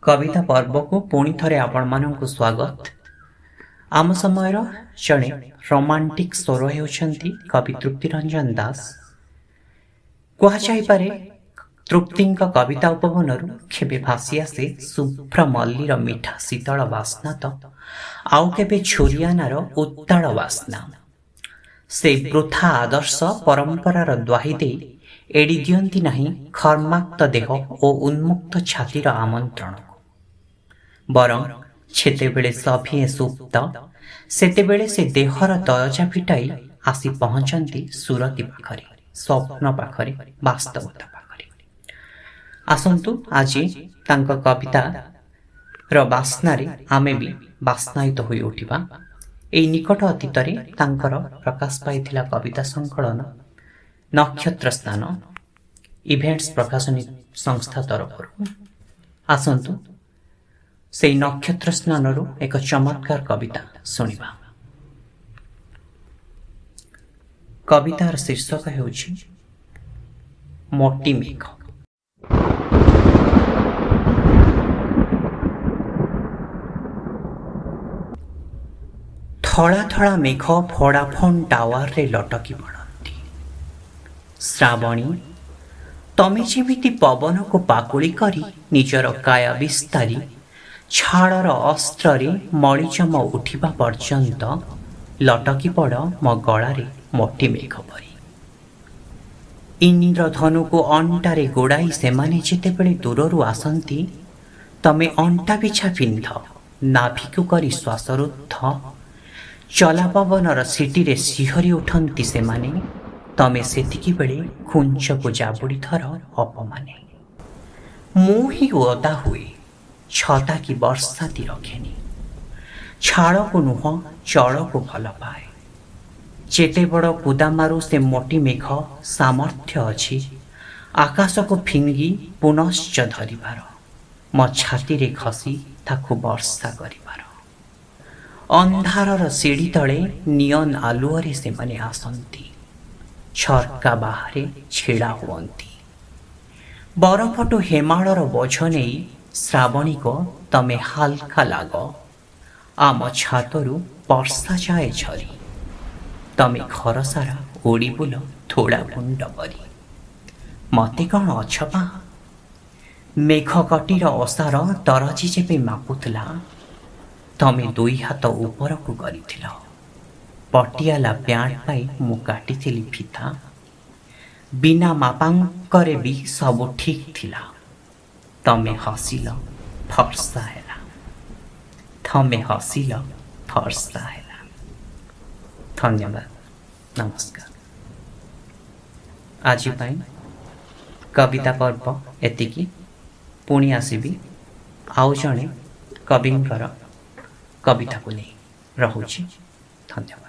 कविता पर्व को पुणी थरे आपण मानकु स्वागत। आम समयर जड़े रोमांटिक स्वर होती कवि तृप्ति रंजन दास। कहुपारे तृप्ति कविता उपवन केबे भासी आसे शुभ्र मल्लीर मीठा शीतल बास्ना तो आउ केबे छुरियानार उत्ताल बास्ना। से वृथा आदर्श परंपरार द्वाही दे एड़ी दियंती नहीं खर्माक्त देह और उन्मुक्त छातीर आमंत्रण। बरं छेतेबेले सभिए सुप्त सेतेबेले से देहर दयजा फिटाई आसी पहुंचती सुरति पाखरे, स्वप्न पाखरे, वास्तवता पाखरे। आसंतु आज तांक कविता बास्नारे आमे भी बास्नायित होई उठिबा। एई निकट अतीतरे तांकर प्रकाश पाइथिला कविता संकलन नक्षत्र स्थान इभेंट्स प्रकाशनी संस्था तरफ। आसंतु से नक्षत्र स्नान एक चमत्कार कविता शुणा। कवितार शीर्षक हेउछि मोटी मेघ। थड़ा थड़ा मेघ वोडाफोन टावर रे लटकी पड़ती। श्रावणी तमे जेमिति पवन को पाकुली करी निजर काया विस्तारी छाड़र अस्त्र मणिचम उठिबा पर्यंत लटकी पड़ मो गलारे मोटी मेघ परी। इंद्रधनु को अंटारे गोड़ाई सेमाने जेतेबेले दूररू आसंती तमे अंटा बिछा पिंध नाभिकु करी श्वासरुद्ध चला पवनर सिटी सिहरी उठंती सेमाने तमे सेतिकी बेले खुंच को जाबुड़ी थर अपमाने। मु ही ओदा हुए छता की वर्षा ती रखेनी छाड़ को नुह चल को भल पाए। जेते बड़ कुदा मारू से मोटी मेघ सामर्थ्य अच्छी आकाश को फिंगी पुनश्च धरिबार मो छाती रे खसी ताकु वर्षा करिबार। अंधारर सीढ़ी तले नियन आलुअरे से माने आसंती झरका बाहरे छेड़ा हुअंती। बरफटू हेमाड़र बोझ नहीं श्रावणी को तमे हालका लाग आम छातरू वर्षा जाए झरी तमे घर सारा ओड़ी बुल थोड़ा गुंड परी। मते कौन अछपा मेघ कटीर ओसार दरजी जेबे मापुतला तमे दुई हाथ ऊपर को करिथिल। पटियाला प्यांट पाई मु काटिथिली फिता बिना मापांकरे भी सब ठीक थिला। तमे हसिल फर्सा हैला तमे हसिल फर्सा हैला। धन्यवाद, नमस्कार। आज पाई कविता पर्व एतिकी। पुणी आसबि आउ जणे कविंकर कविता को नहीं रहुछि। धन्यवाद।